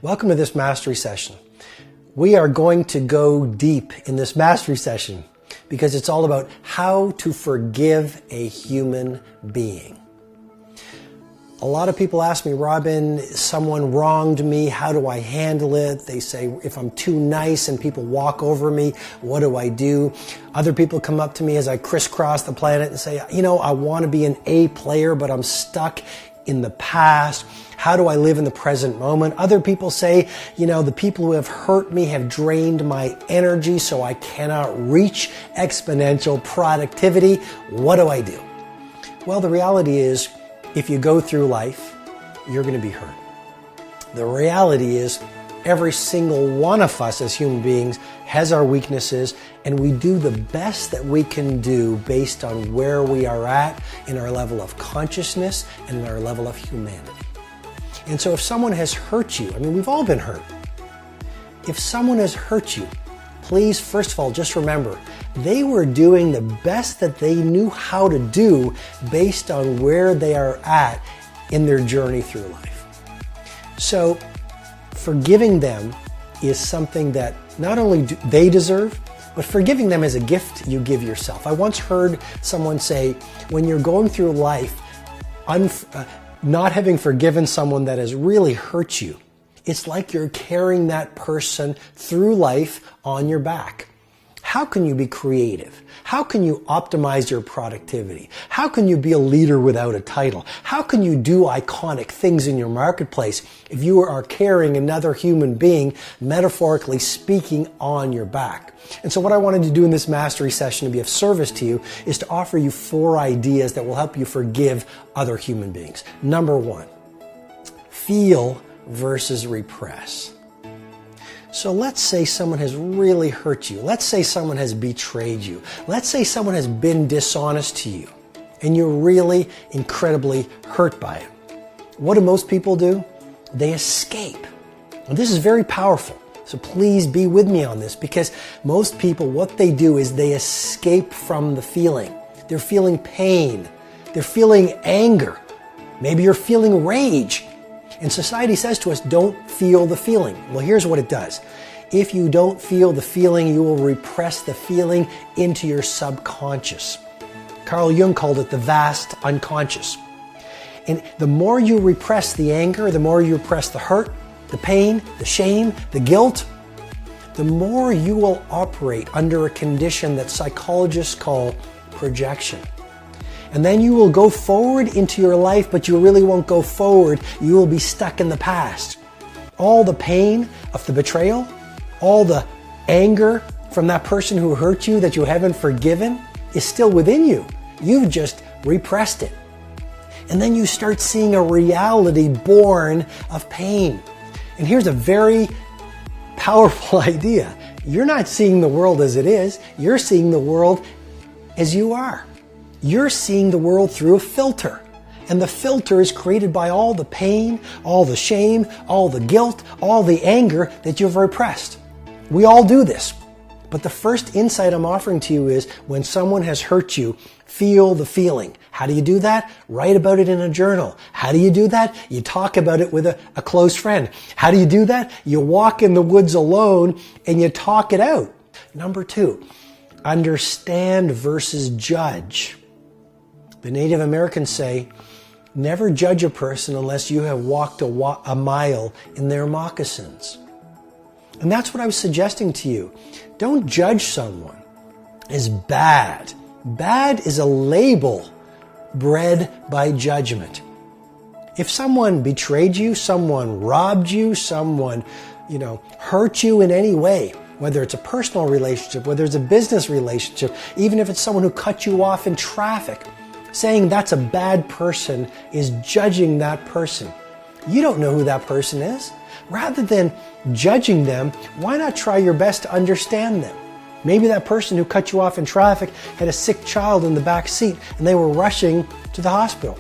Welcome to this mastery session. We are going to go deep in this mastery session because it's all about how to forgive a human being. A lot of people ask me, Robin, someone wronged me, how do I handle it? They say, if I'm too nice and people walk over me, what do I do? Other people come up to me as I crisscross the planet and say, I want to be an A player, but I'm stuck in the past. How do I live in the present moment? Other people say, the people who have hurt me have drained my energy, so I cannot reach exponential productivity. What do I do? Well, the reality is, if you go through life, you're going to be hurt. The reality is, every single one of us as human beings has our weaknesses, and we do the best that we can do based on where we are at in our level of consciousness and in our level of humanity. And so if someone has hurt you, we've all been hurt. If someone has hurt you, please, first of all, just remember, they were doing the best that they knew how to do based on where they are at in their journey through life. So forgiving them is something that not only do they deserve, but forgiving them is a gift you give yourself. I once heard someone say, when you're going through life, not having forgiven someone that has really hurt you, it's like you're carrying that person through life on your back. How can you be creative? How can you optimize your productivity? How can you be a leader without a title? How can you do iconic things in your marketplace if you are carrying another human being, metaphorically speaking, on your back? And so what I wanted to do in this mastery session to be of service to you is to offer you 4 ideas that will help you forgive other human beings. Number 1, feel versus repress. So let's say someone has really hurt you. Let's say someone has betrayed you. Let's say someone has been dishonest to you, and you're really incredibly hurt by it. What do most people do? They escape. And this is very powerful. So please be with me on this, because most people, what they do is they escape from the feeling. They're feeling pain. They're feeling anger. Maybe you're feeling rage. And society says to us, don't feel the feeling. Well, here's what it does. If you don't feel the feeling, you will repress the feeling into your subconscious. Carl Jung called it the vast unconscious. And the more you repress the anger, the more you repress the hurt, the pain, the shame, the guilt, the more you will operate under a condition that psychologists call projection. And then you will go forward into your life, but you really won't go forward. You will be stuck in the past. All the pain of the betrayal, all the anger from that person who hurt you that you haven't forgiven is still within you. You've just repressed it. And then you start seeing a reality born of pain. And here's a very powerful idea. You're not seeing the world as it is. You're seeing the world as you are. You're seeing the world through a filter. And the filter is created by all the pain, all the shame, all the guilt, all the anger that you've repressed. We all do this. But the first insight I'm offering to you is when someone has hurt you, feel the feeling. How do you do that? Write about it in a journal. How do you do that? You talk about it with a close friend. How do you do that? You walk in the woods alone and you talk it out. Number 2, understand versus judge. The Native Americans say, never judge a person unless you have walked a mile in their moccasins. And that's what I was suggesting to you. Don't judge someone as bad. Bad is a label bred by judgment. If someone betrayed you, someone robbed you, someone, hurt you in any way, whether it's a personal relationship, whether it's a business relationship, even if it's someone who cut you off in traffic, saying that's a bad person is judging that person. You don't know who that person is. Rather than judging them, why not try your best to understand them? Maybe that person who cut you off in traffic had a sick child in the back seat and they were rushing to the hospital.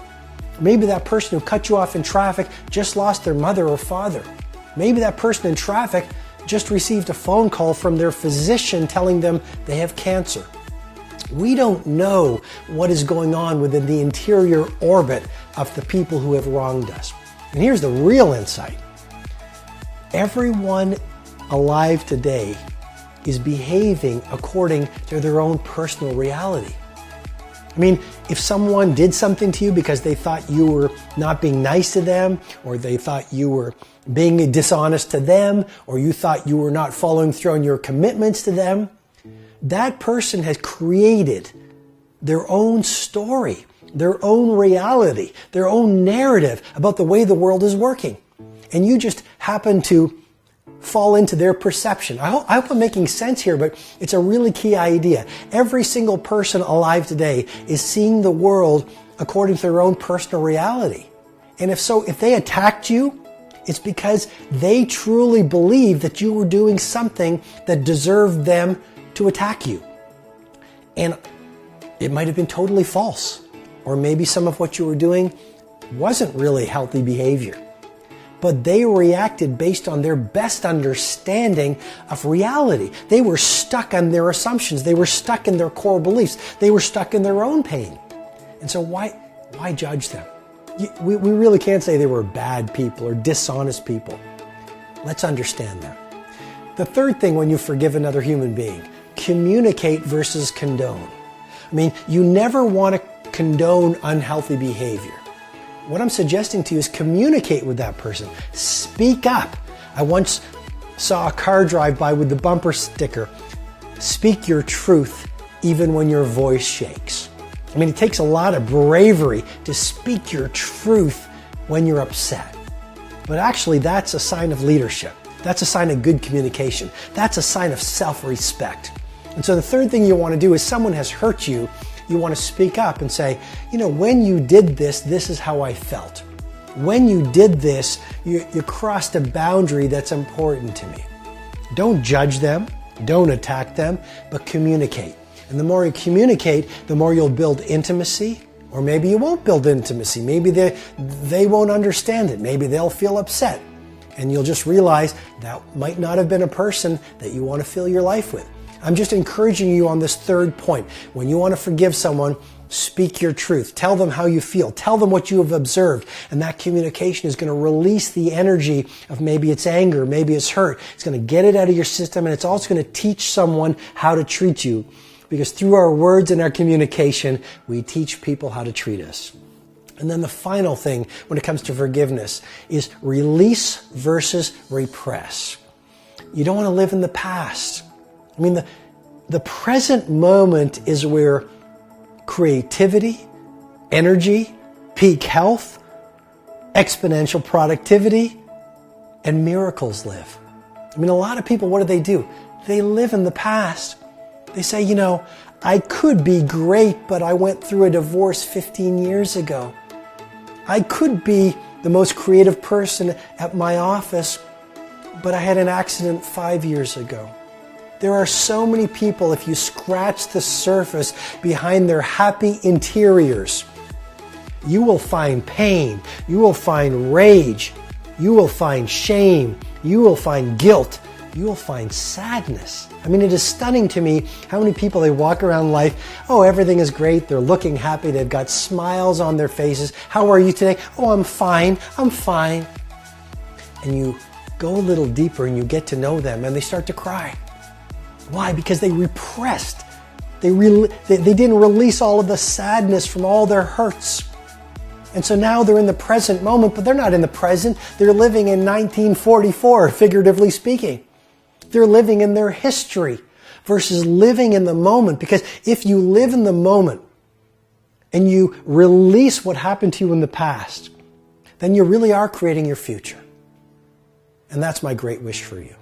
Maybe that person who cut you off in traffic just lost their mother or father. Maybe that person in traffic just received a phone call from their physician telling them they have cancer. We don't know what is going on within the interior orbit of the people who have wronged us. And here's the real insight. Everyone alive today is behaving according to their own personal reality. I mean, if someone did something to you because they thought you were not being nice to them, or they thought you were being dishonest to them, or you thought you were not following through on your commitments to them, that person has created their own story, their own reality, their own narrative about the way the world is working. And you just happen to fall into their perception. I hope I'm making sense here, but it's a really key idea. Every single person alive today is seeing the world according to their own personal reality. And if they attacked you, it's because they truly believe that you were doing something that deserved them to attack you. And it might have been totally false. Or maybe some of what you were doing wasn't really healthy behavior. But they reacted based on their best understanding of reality. They were stuck on their assumptions. They were stuck in their core beliefs. They were stuck in their own pain. And so why judge them? We really can't say they were bad people or dishonest people. Let's understand them. The third thing when you forgive another human being, communicate versus condone. I mean, you never want to condone unhealthy behavior. What I'm suggesting to you is communicate with that person. Speak up. I once saw a car drive by with the bumper sticker, "Speak your truth even when your voice shakes." I mean, it takes a lot of bravery to speak your truth when you're upset. But actually, that's a sign of leadership. That's a sign of good communication. That's a sign of self-respect. And so the third thing you want to do is someone has hurt you, you want to speak up and say, when you did this, this is how I felt. When you did this, you crossed a boundary that's important to me. Don't judge them, don't attack them, but communicate. And the more you communicate, the more you'll build intimacy, or maybe you won't build intimacy. Maybe they won't understand it. Maybe they'll feel upset. And you'll just realize that might not have been a person that you want to fill your life with. I'm just encouraging you on this third point. When you want to forgive someone, speak your truth. Tell them how you feel. Tell them what you have observed. And that communication is going to release the energy of maybe it's anger, maybe it's hurt. It's going to get it out of your system, and it's also going to teach someone how to treat you. Because through our words and our communication, we teach people how to treat us. And then the final thing when it comes to forgiveness is release versus repress. You don't want to live in the past. I mean, the present moment is where creativity, energy, peak health, exponential productivity, and miracles live. I mean, a lot of people, what do? They live in the past. They say, I could be great, but I went through a divorce 15 years ago. I could be the most creative person at my office, but I had an accident 5 years ago. There are so many people, if you scratch the surface behind their happy interiors, you will find pain, you will find rage, you will find shame, you will find guilt, you will find sadness. I mean, it is stunning to me how many people, they walk around life, everything is great, they're looking happy, they've got smiles on their faces. How are you today? I'm fine. And you go a little deeper and you get to know them and they start to cry. Why? Because they repressed. They didn't release all of the sadness from all their hurts. And so now they're in the present moment, but they're not in the present. They're living in 1944, figuratively speaking. They're living in their history versus living in the moment. Because if you live in the moment and you release what happened to you in the past, then you really are creating your future. And that's my great wish for you.